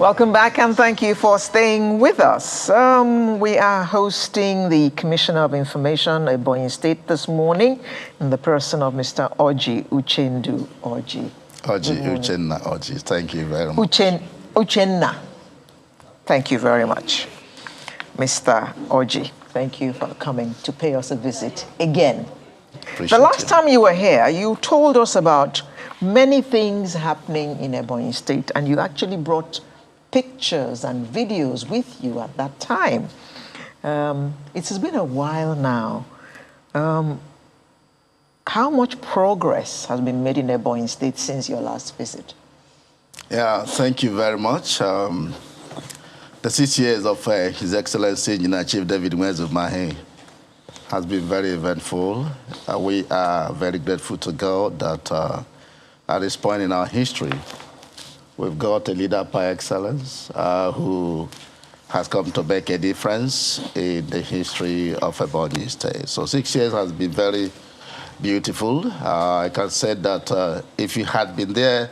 Welcome back and thank you for staying with us. We are hosting the Commissioner of Information, Ebonyi State, this morning in the person of Mr. Oji Uchendu Oji. Oji Uchenna Oji, thank you very much. Uchenna, thank you very much. Mr. Oji, thank you for coming to pay us a visit again. Appreciate the last it. time you were here, you told us about many things happening in Ebonyi State, and you actually brought pictures and videos with you at that time. It has been a while now. How much progress has been made in Ebonyi State since your last visit? Yeah, thank you very much. The 6 years of His Excellency Chief David Mwezu has been very eventful. We are very grateful to God that at this point in our history, we've got a leader par excellence who has come to make a difference in the history of Ebonyi State. So 6 years has been very beautiful. I can say that if you had been there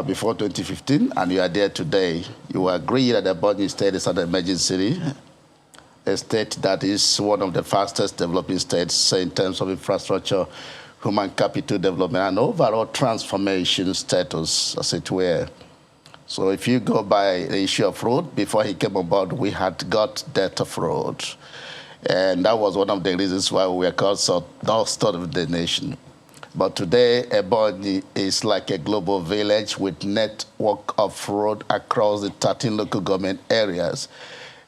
before 2015 and you are there today, you will agree that Ebonyi State is an emerging city, a state that is one of the fastest developing states in terms of infrastructure, human capital development, and overall transformation status, as it were. So if you go by the issue of road, before he came on board, we had got debt of road. And that was one of the reasons why we were called North of the nation. But today, Ebonyi is like a global village with network of road across the 13 local government areas.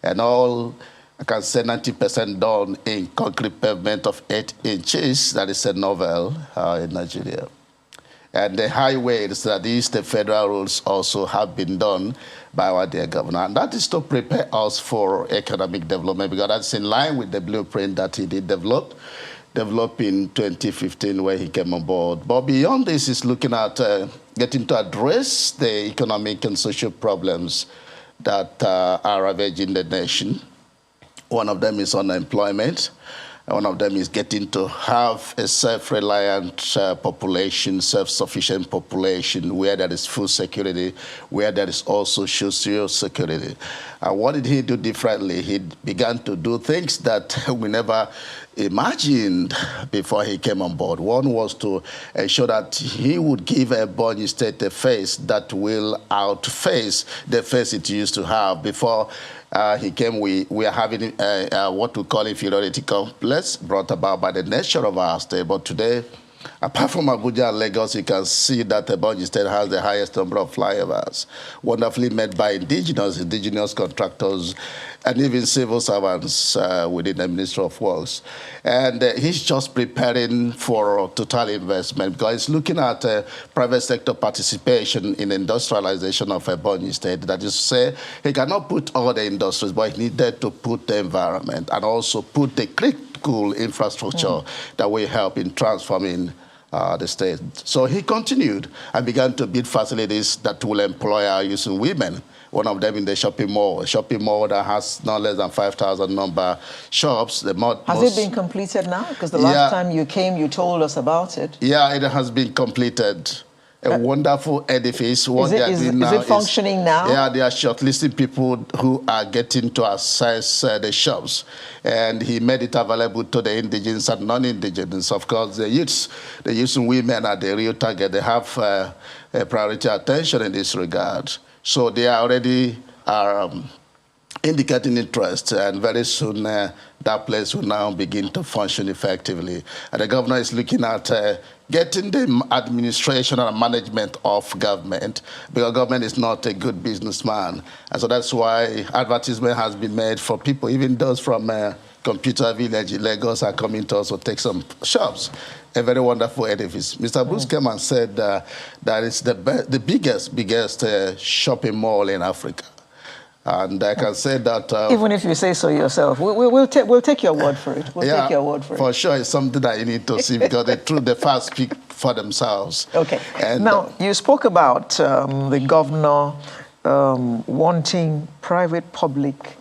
And all, I can say 90% done in concrete pavement of 8 inches. That is a novel in Nigeria. And the highways, that is the federal roads, also have been done by our dear governor. And that is to prepare us for economic development, because that's in line with the blueprint that he did develop in 2015 where he came on board. But beyond this is looking at getting to address the economic and social problems that are ravaging the nation. One of them is unemployment. One of them is getting to have a self-reliant population, self-sufficient population, where there is food security, where there is also social security. And what did he do differently? He began to do things that we never imagined before he came on board. One was to ensure that he would give Ebonyi State a face that will outface the face it used to have. Before he came, we are having what we call inferiority complex brought about by the nature of our state. But today, apart from Abuja and Lagos, you can see that Ebonyi State has the highest number of flyovers, wonderfully made by indigenous contractors, and even civil servants within the Ministry of Works. And he's just preparing for total investment, because he's looking at private sector participation in industrialization of Ebonyi State. That is to say, he cannot put all the industries, but he needed to put the environment and also put the critical infrastructure that will help in transforming the state. So he continued and began to build facilities that will employ our youth and women. One of them in the shopping mall that has no less than 5,000 number shops. Has it been completed now? Because the last time you came, you told us about it. Yeah, it has been completed. A wonderful edifice. What they are doing now is it functioning now? Yeah, they are shortlisting people who are getting to access the shops. And he made it available to the indigenous and non-indigenous. Of course, the youths and women are the real target. They have a priority attention in this regard. So they are already indicating interest, and very soon that place will now begin to function effectively. And the governor is looking at getting the administration and management of government, because government is not a good businessman. And so that's why advertisement has been made for people, even those from Computer Village in Lagos are coming to also take some shops. A very wonderful edifice. Mr. Bruce came and said that it's the biggest shopping mall in Africa. And I can say that... even if you say so yourself, we'll take your word for it. We'll take your word for it. For sure, it's something that you need to see, because the facts speak for themselves. Okay. And now, you spoke about the governor wanting private-public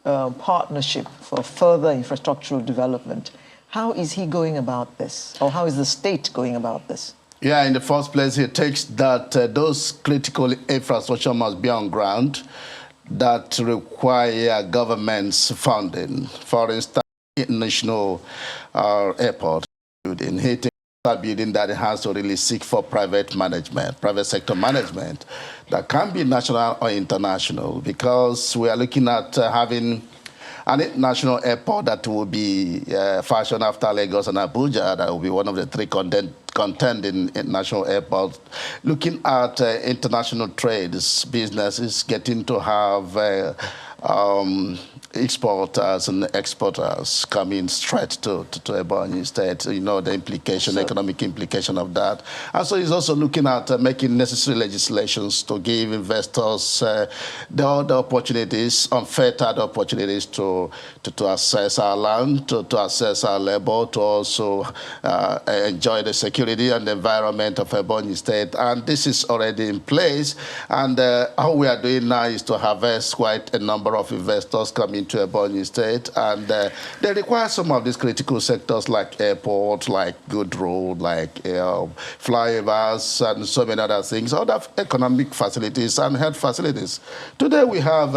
partnership for further infrastructural development. How is he going about this? Or how is the state going about this? Yeah, in the first place, it takes that those critical infrastructure must be on ground that require government's funding. For instance, international airport building, hitting that building that it has to really seek for private management, private sector management that can be national or international, because we are looking at having an international airport that will be fashioned after Lagos and Abuja. That will be one of the three contending international airports. Looking at international trades, businesses getting to have exporters and exporters coming straight to Ebonyi State, you know, the implication, economic implication of that. And so he's also looking at making necessary legislations to give investors the opportunities, unfettered opportunities to access our land, to access our labor, to also enjoy the security and the environment of Ebonyi State. And this is already in place. And all we are doing now is to harvest quite a number of investors coming to Ebonyi State, and they require some of these critical sectors like airport, like good road, like flyovers, and so many other things, other economic facilities and health facilities. Today we have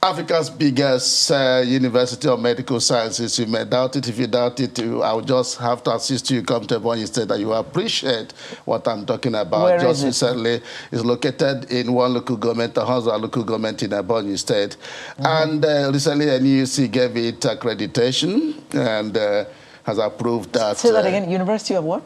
Africa's biggest university of medical sciences. You may doubt it. If you doubt it, I will just have to assist you come to Ebonyi State and you will appreciate what I'm talking about. Where just is it? recently, it's located in one local government, the Hansa local government in Ebonyi State. And recently, NUC gave it accreditation and has approved that. Say that again, University of what?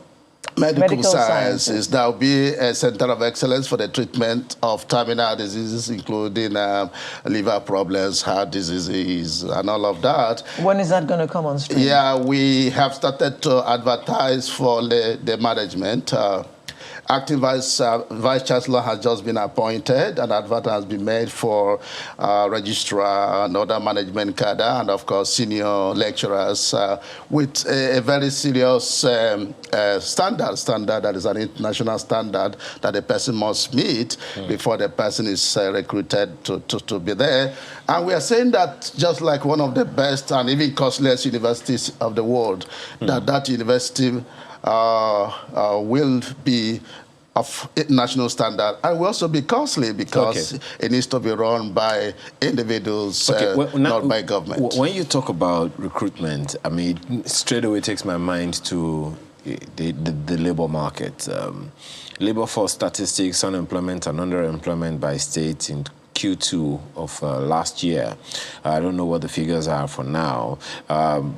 Medical sciences. There will be a center of excellence for the treatment of terminal diseases, including liver problems, heart diseases, and all of that. When is that going to come on stream? Yeah, we have started to advertise for the management. Acting Vice Chancellor has just been appointed, and advert has been made for registrar and other management cadre, and of course senior lecturers with a very serious standard that is an international standard that the person must meet before the person is recruited to be there. And we are saying that just like one of the best and even costliest universities of the world, that university will be of national standard and will also be costly because it needs to be run by individuals, not by government. When you talk about recruitment, I mean, straight away takes my mind to the labor market. Labor force statistics, unemployment and underemployment by state in Q2 of last year, I don't know what the figures are for now,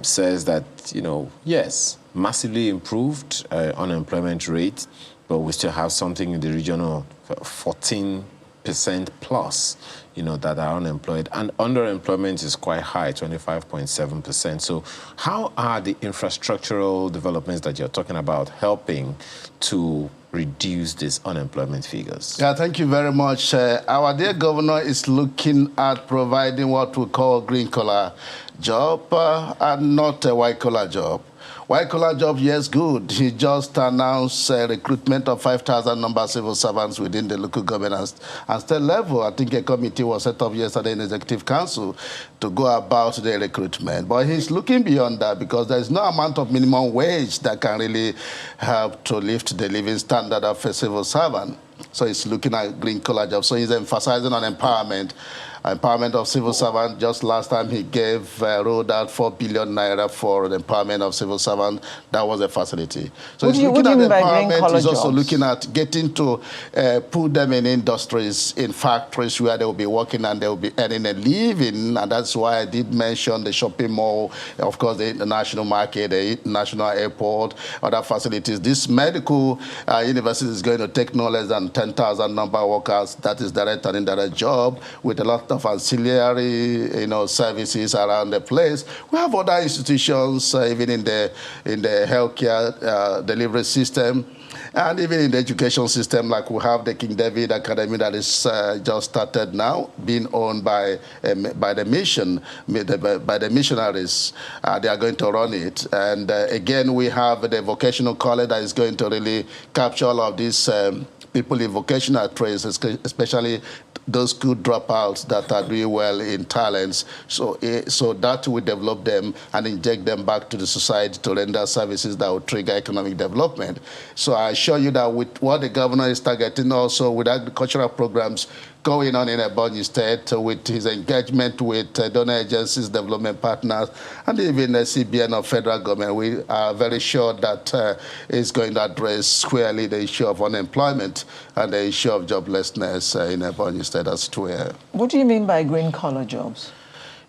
says that, you know, yes, massively improved unemployment rate, but we still have something in the region of 14% plus, you know, that are unemployed. And underemployment is quite high, 25.7%. So how are the infrastructural developments that you're talking about helping to reduce these unemployment figures? Yeah, thank you very much. Our dear governor is looking at providing what we call green-collar job and not a white-collar job. White-collar job, yes, good. He just announced recruitment of 5,000 number civil servants within the local government and state level. I think a committee was set up yesterday in the Executive Council to go about the recruitment. But he's looking beyond that because there's no amount of minimum wage that can really help to lift the living standard of a civil servant. So he's looking at green-collar jobs. So he's emphasizing on empowerment of civil servants. Just last time he rolled out 4 billion naira for the empowerment of civil servants. That was a facility. So he's looking at empowerment. He's also looking at getting to put them in industries, in factories where they will be working and they will be earning a living. And that's why I did mention the shopping mall, of course, the international market, the international airport, other facilities. This medical university is going to take no less than 10,000 number of workers. That is direct and indirect job with a lot of ancillary, services around the place. We have other institutions, even in the healthcare delivery system, and even in the education system, like we have the King David Academy that is just started now, being owned by the mission, by the missionaries. They are going to run it. And again, we have the vocational college that is going to really capture all of these people in vocational trades, especially those school dropouts that are doing well in talents. So that will develop them and inject them back to the society to render services that will trigger economic development. So I assure you that with what the governor is targeting also with agricultural programs going on in Ebonyi State, with his engagement with donor agencies, development partners, and even the CBN of federal government, we are very sure that it's going to address squarely the issue of unemployment and the issue of joblessness in Ebonyi State as well. What do you mean by green-collar jobs?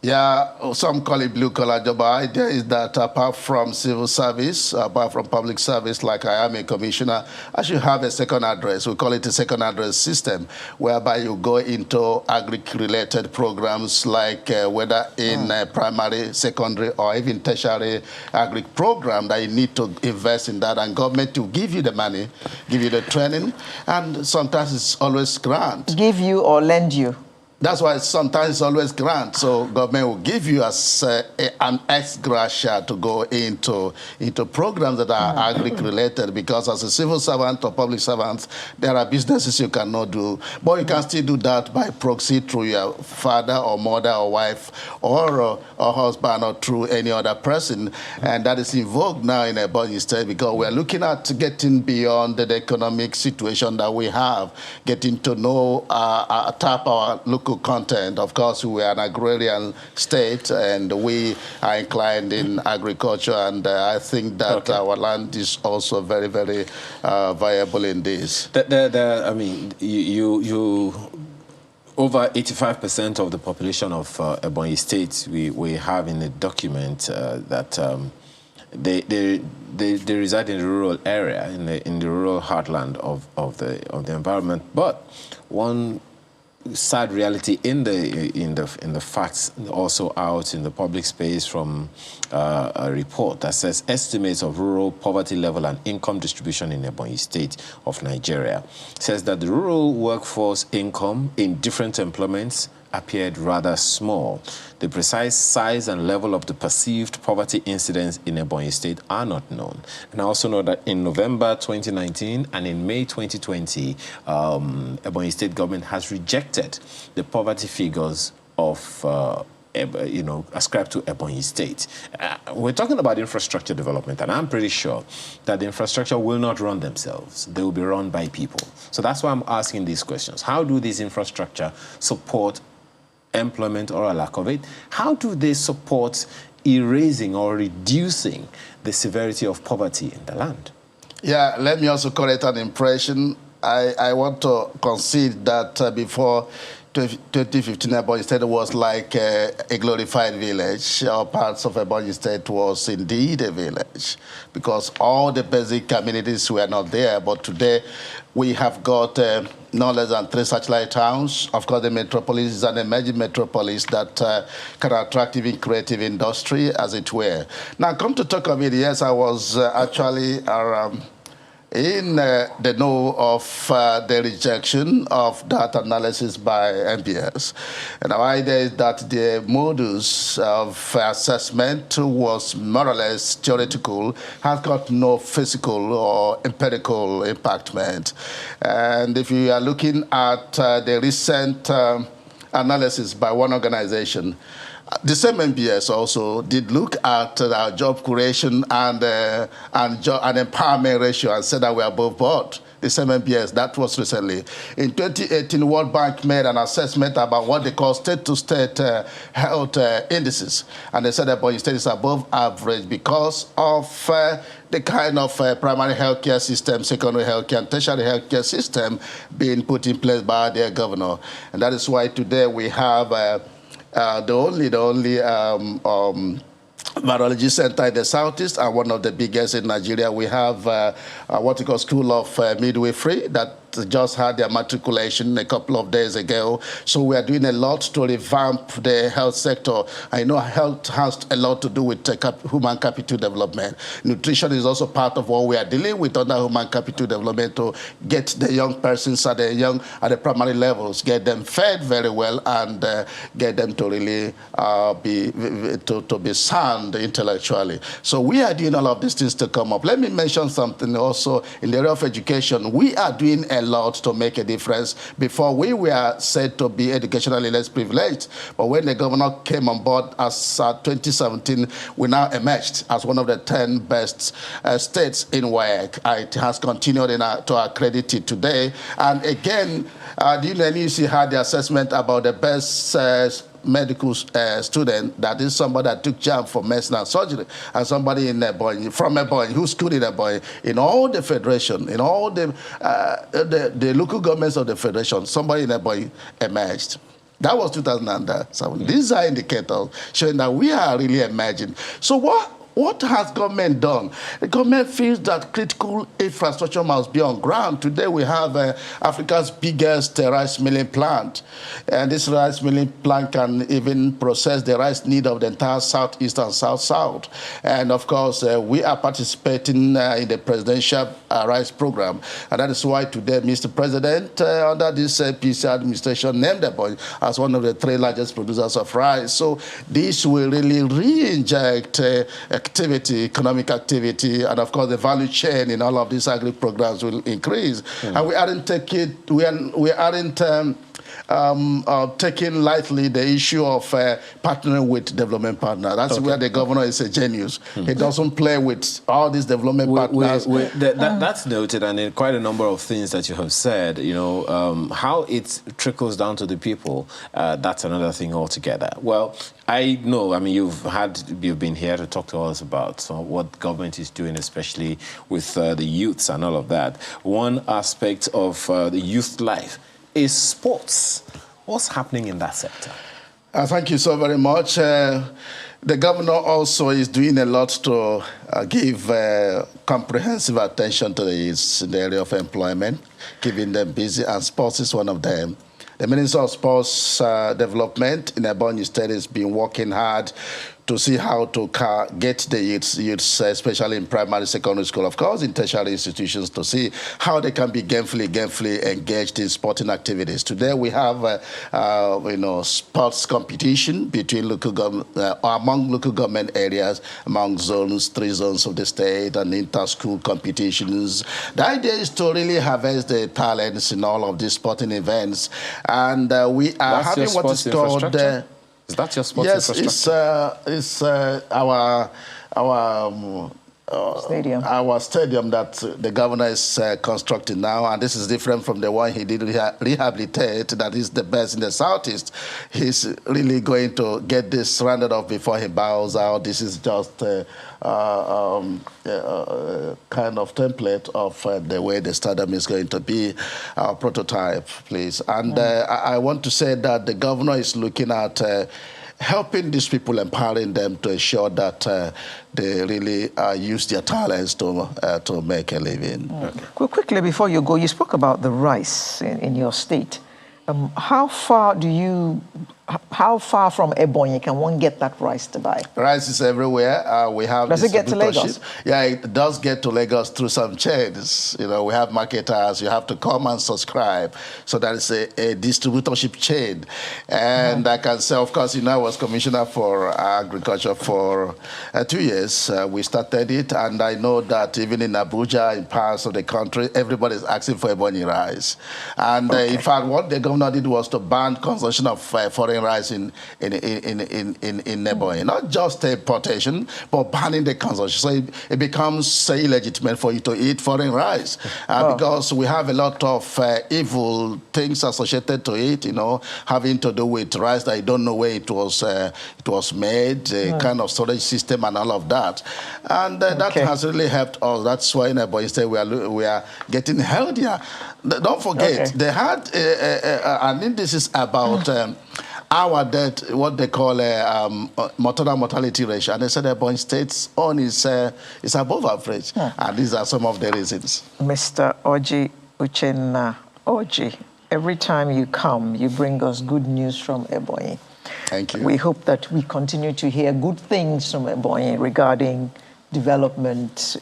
Yeah, some call it blue-collar job. Our idea is that apart from civil service, apart from public service, like I am a commissioner, I should have a second address. We call it a second address system, whereby you go into agri-related programs like whether in primary, secondary, or even tertiary agri program that you need to invest in that, and government will give you the money, give you the training, and sometimes it's always grant. Give you or lend you? That's why sometimes it's always grant. So government will give you as an ex gratia to go into programs that are agri-related, because as a civil servant or public servant, there are businesses you cannot do. But you can still do that by proxy through your father or mother or wife or husband or through any other person. And that is in vogue now in Ebonyi State, because we're looking at getting beyond the economic situation that we have, getting to know, tap our local content. Of course, we are an agrarian state, and we are inclined in agriculture, and I think that our land is also very, very viable in this. I mean, you over 85% of the population of Ebonyi State, we have in the document that they reside in the rural area, in the rural heartland of the environment. But one sad reality in the facts also out in the public space from a report that says estimates of rural poverty level and income distribution in Ebonyi State of Nigeria says that the rural workforce income in different employments appeared rather small. The precise size and level of the perceived poverty incidence in Ebonyi State are not known. And I also know that in November 2019 and in May 2020, Ebonyi State government has rejected the poverty figures of ascribed to Ebonyi State. We're talking about infrastructure development, and I'm pretty sure that the infrastructure will not run themselves. They will be run by people. So that's why I'm asking these questions. How do these infrastructure support employment or a lack of it? How do they support erasing or reducing the severity of poverty in the land? Yeah, let me also correct an impression. I want to concede that before 2015, Ebonyi State was like a glorified village. Our parts of Ebonyi State was indeed a village, because all the basic amenities were not there. But today, we have got no less than 3 satellite towns. Of course, the metropolis is an emerging metropolis that can attract even creative industry, as it were. Now, come to talk of it, yes, I was actually in the know of the rejection of that analysis by MPS. And our idea is that the modus of assessment was more or less theoretical, has got no physical or empirical impactment. And if you are looking at the recent analysis by one organization, the same MPS also did look at our job creation and empowerment ratio and said that we are above board. The same MPS, that was recently. In 2018, World Bank made an assessment about what they call state-to-state health indices. And they said that Ebonyi State is above average because of the kind of primary healthcare system, secondary healthcare, and tertiary healthcare system being put in place by their governor. And that is why today we have the only virology center in the southeast, and one of the biggest in Nigeria. We have what we call School of Midwifery that just had their matriculation a couple of days ago. So we are doing a lot to revamp the health sector. I know health has a lot to do with human capital development. Nutrition is also part of what we are dealing with under human capital development, to get the young persons at the primary levels, get them fed very well, and get them to really be sound intellectually. So we are doing all of these things to come up. Let me mention something also in the area of education. We are doing a a lot to make a difference. Before, we were said to be educationally less privileged, but when the governor came on board as 2017, we now emerged as one of the 10 best states in WAEC. It has continued to our credit today. And again, the UNEC had the assessment about the best medical student, that is somebody that took JAM for medicine and surgery, and somebody in Ebonyi, from Ebonyi, who schooled in Ebonyi, in all the federation, in all the local governments of the federation, somebody in Ebonyi emerged. That was 2007. These are indicators showing that we are really emerging. So what has government done? The government feels that critical infrastructure must be on ground. Today we have Africa's biggest rice milling plant. And this rice milling plant can even process the rice need of the entire Southeast and South-South. And of course, we are participating in the presidential rice program. And that is why today, Mr. President, under this PC administration, named Ebonyi as one of the 3 largest producers of rice. So this will really re-inject activity, economic activity, and of course the value chain in all of these agri programs will increase. And we aren't taking lightly the issue of partnering with development partners. That's where the governor is a genius. He doesn't play with all these development partners. That's noted, and in quite a number of things that you have said, you know, how it trickles down to the people, that's another thing altogether. Well, I know, I mean, you've been here to talk to us about what government is doing, especially with the youths and all of that. One aspect of the youth life is sports. What's happening in that sector? Thank you so very much. The governor also is doing a lot to give comprehensive attention to the youth in the area of employment, keeping them busy, and sports is one of them. The Minister of Sports Development in Ebonyi State has been working hard to see how to get the youths, especially in primary, secondary school, of course, in tertiary institutions, to see how they can be gainfully engaged in sporting activities. Today, we have, sports competition between among local government areas, among 3 zones of the state, and inter-school competitions. The idea is to really harvest the talents in all of these sporting events, and we are having what is called. Is that your sports infrastructure? Yes, it's our stadium. Our stadium that the governor is constructing now, and this is different from the one he did rehabilitate, that is the best in the Southeast. He's really going to get this rounded off before he bows out. This is just kind of template of the way the stadium is going to be, our prototype, please. And I want to say that the governor is looking at helping these people, empowering them to ensure that they really use their talents to make a living. Quickly, before you go, you spoke about the rice in your state. How far from Ebonyi can one get that rice to buy? Rice is everywhere. We have. Does it get to Lagos? Yeah, it does get to Lagos through some chains. You know, we have marketers. You have to come and subscribe. So that is a distributorship chain. And I can say, of course, I was commissioner for agriculture for 2 years. We started it, and I know that even in Abuja, in parts of the country, everybody is asking for Ebonyi rice. And in fact, what the governor did was to ban consumption of foreign rice in Ebonyi. Not just importation, but banning the consumption. So it becomes illegitimate for you to eat foreign rice because we have a lot of evil things associated to it, having to do with rice that you don't know where it was made, kind of storage system and all of that. And that has really helped us. That's why in Ebonyi State we are getting healthier. Don't forget, they had, I think this is about our death, what they call maternal mortality ratio. And they said Ebonyi State's own is above average. And these are some of the reasons. Mr. Oji Uchenna Oji, every time you come, you bring us good news from Ebonyi. Thank you. We hope that we continue to hear good things from Ebonyi regarding development,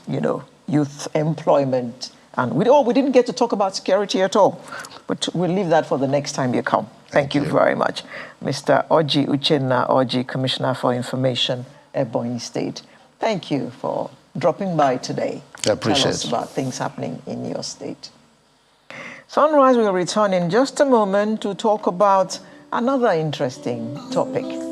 youth employment. And we didn't get to talk about security at all, but we'll leave that for the next time you come. Thank you very much. Mr. Oji Uchenna Oji, Commissioner for Information, Ebonyi State. Thank you for dropping by today. I appreciate it. Tell us about things happening in your state. Sunrise will return in just a moment to talk about another interesting topic.